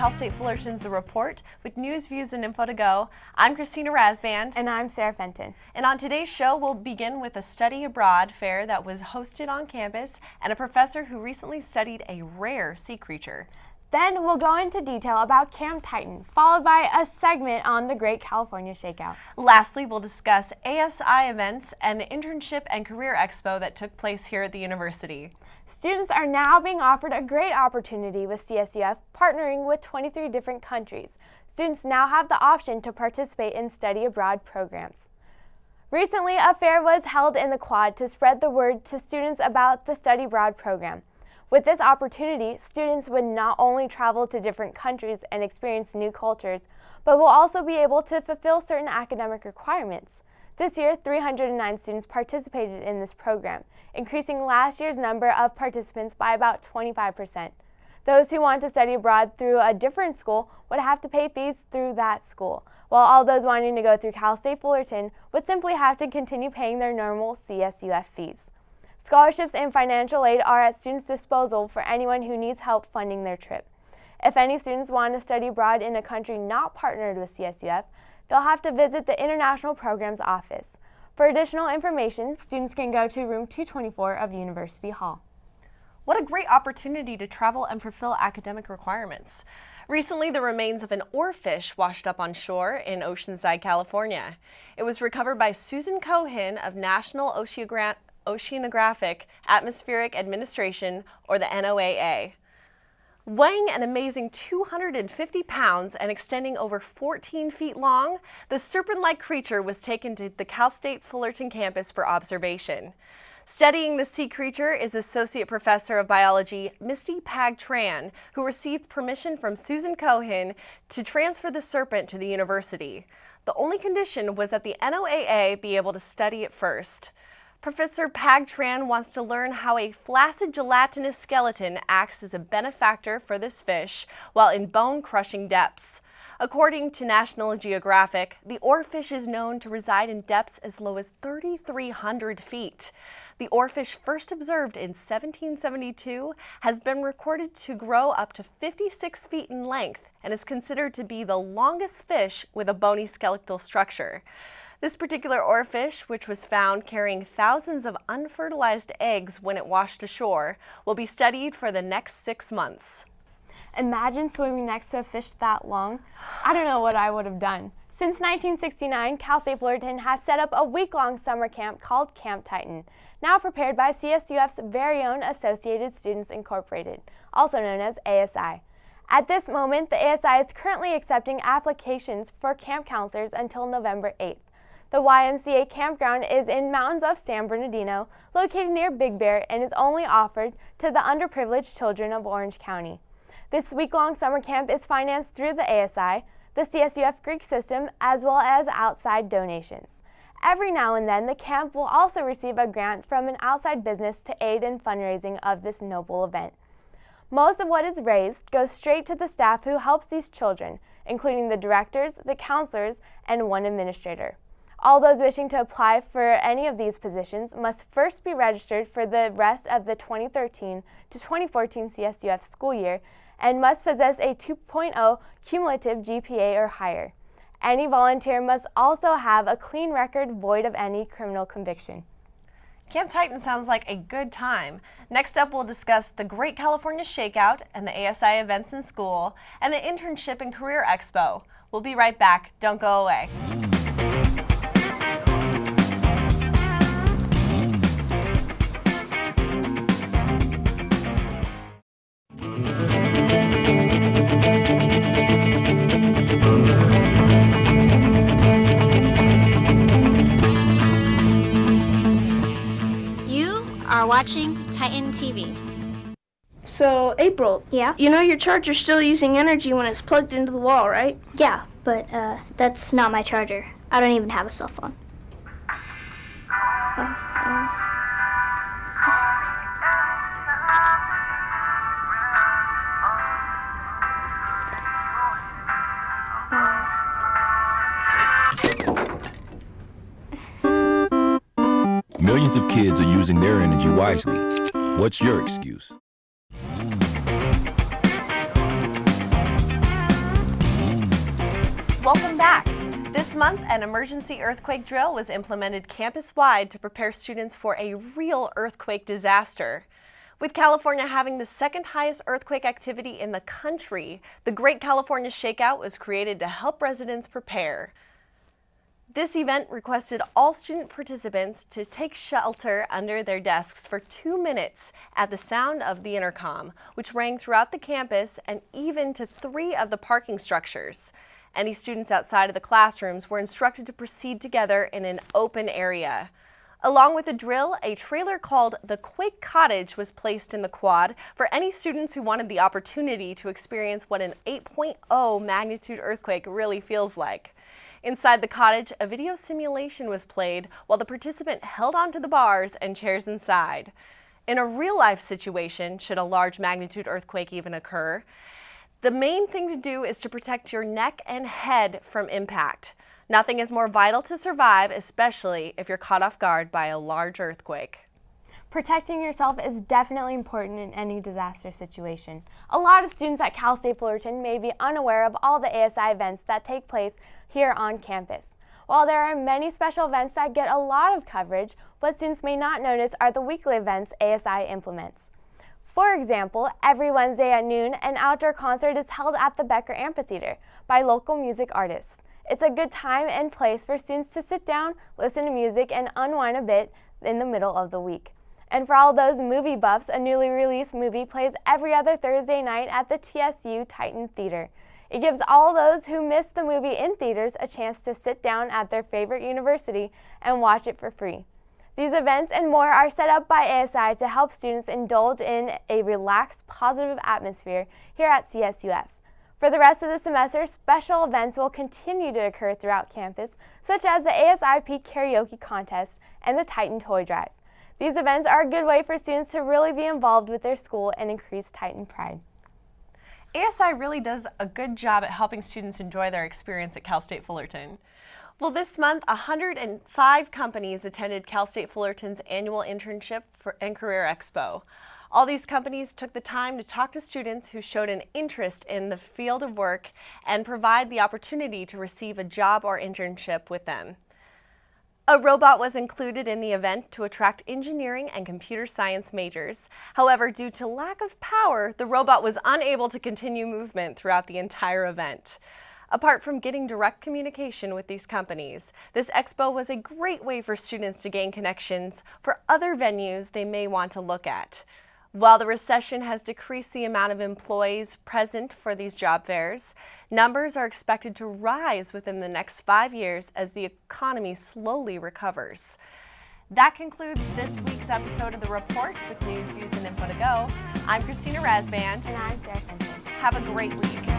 Cal State Fullerton's The Report with news, views, and info to go. I'm Christina Rasband. And I'm Sarah Fenton. And on today's show, we'll begin with a study abroad fair that was hosted on campus and a professor who recently studied a rare sea creature. Then we'll go into detail about Camp Titan, followed by a segment on the Great California Shakeout. Lastly, we'll discuss ASI Events and the Internship and Career Expo that took place here at the university. Students are now being offered a great opportunity with CSUF, partnering with 23 different countries. Students now have the option to participate in study abroad programs. Recently, a fair was held in the Quad to spread the word to students about the study abroad program. With this opportunity, students would not only travel to different countries and experience new cultures, but will also be able to fulfill certain academic requirements. This year, 309 students participated in this program, increasing last year's number of participants by about 25%. Those who want to study abroad through a different school would have to pay fees through that school, while all those wanting to go through Cal State Fullerton would simply have to continue paying their normal CSUF fees. Scholarships and financial aid are at students' disposal for anyone who needs help funding their trip. If any students want to study abroad in a country not partnered with CSUF, they'll have to visit the International Programs Office. For additional information, students can go to room 224 of University Hall. What a great opportunity to travel and fulfill academic requirements. Recently, the remains of an oarfish washed up on shore in Oceanside, California. It was recovered by Susan Cohen of National Oceanographic Atmospheric Administration, or the NOAA. Weighing an amazing 250 pounds and extending over 14 feet long, the serpent-like creature was taken to the Cal State Fullerton campus for observation. Studying the sea creature is Associate Professor of Biology Misty Pag-Tran, who received permission from Susan Cohen to transfer the serpent to the university. The only condition was that the NOAA be able to study it first. Professor Pag-Tran wants to learn how a flaccid gelatinous skeleton acts as a benefactor for this fish while in bone-crushing depths. According to National Geographic, the oarfish is known to reside in depths as low as 3,300 feet. The oarfish, first observed in 1772, has been recorded to grow up to 56 feet in length and is considered to be the longest fish with a bony skeletal structure. This particular oarfish, which was found carrying thousands of unfertilized eggs when it washed ashore, will be studied for the next 6 months. Imagine swimming next to a fish that long. I don't know what I would have done. Since 1969, Cal State Fullerton has set up a week-long summer camp called Camp Titan, now prepared by CSUF's very own Associated Students Incorporated, also known as ASI. At this moment, the ASI is currently accepting applications for camp counselors until November 8th. The YMCA campground is in mountains of San Bernardino, located near Big Bear, and is only offered to the underprivileged children of Orange County. This week-long summer camp is financed through the ASI, the CSUF Greek system, as well as outside donations. Every now and then, the camp will also receive a grant from an outside business to aid in fundraising of this noble event. Most of what is raised goes straight to the staff who helps these children, including the directors, the counselors, and one administrator. All those wishing to apply for any of these positions must first be registered for the rest of the 2013 to 2014 CSUF school year and must possess a 2.0 cumulative GPA or higher. Any volunteer must also have a clean record void of any criminal conviction. Camp Titan sounds like a good time. Next up, we'll discuss the Great California Shakeout and the ASI Events in School and the Internship and Career Expo. We'll be right back. Don't go away. Watching Titan TV. So, April. Yeah? You know your charger's still using energy when it's plugged into the wall, right? Yeah, but that's not my charger. I don't even have a cell phone. Millions of kids are using their energy wisely. What's your excuse? Welcome back. This month, an emergency earthquake drill was implemented campus-wide to prepare students for a real earthquake disaster. With California having the second highest earthquake activity in the country, the Great California Shakeout was created to help residents prepare. This event requested all student participants to take shelter under their desks for 2 minutes at the sound of the intercom, which rang throughout the campus and even to 3 of the parking structures. Any students outside of the classrooms were instructed to proceed together in an open area. Along with the drill, a trailer called the Quake Cottage was placed in the quad for any students who wanted the opportunity to experience what an 8.0 magnitude earthquake really feels like. Inside the cottage, a video simulation was played while the participant held onto the bars and chairs inside. In a real-life situation, should a large magnitude earthquake even occur, the main thing to do is to protect your neck and head from impact. Nothing is more vital to survive, especially if you're caught off guard by a large earthquake. Protecting yourself is definitely important in any disaster situation. A lot of students at Cal State Fullerton may be unaware of all the ASI events that take place here on campus. While there are many special events that get a lot of coverage, what students may not notice are the weekly events ASI implements. For example, every Wednesday at noon, an outdoor concert is held at the Becker Amphitheater by local music artists. It's a good time and place for students to sit down, listen to music, and unwind a bit in the middle of the week. And for all those movie buffs, a newly released movie plays every other Thursday night at the TSU Titan Theater. It gives all those who missed the movie in theaters a chance to sit down at their favorite university and watch it for free. These events and more are set up by ASI to help students indulge in a relaxed, positive atmosphere here at CSUF. For the rest of the semester, special events will continue to occur throughout campus, such as the ASI Peak Karaoke Contest and the Titan Toy Drive. These events are a good way for students to really be involved with their school and increase Titan pride. ASI really does a good job at helping students enjoy their experience at Cal State Fullerton. Well, this month, 105 companies attended Cal State Fullerton's annual internship and Career Expo. All these companies took the time to talk to students who showed an interest in the field of work and provide the opportunity to receive a job or internship with them. A robot was included in the event to attract engineering and computer science majors. However, due to lack of power, the robot was unable to continue movement throughout the entire event. Apart from getting direct communication with these companies, this expo was a great way for students to gain connections for other venues they may want to look at. While the recession has decreased the amount of employees present for these job fairs, numbers are expected to rise within the next 5 years as the economy slowly recovers. That concludes this week's episode of The Report with news, views, and info to go. I'm Christina Rasband. And I'm Sarah Fenton. Have a great week.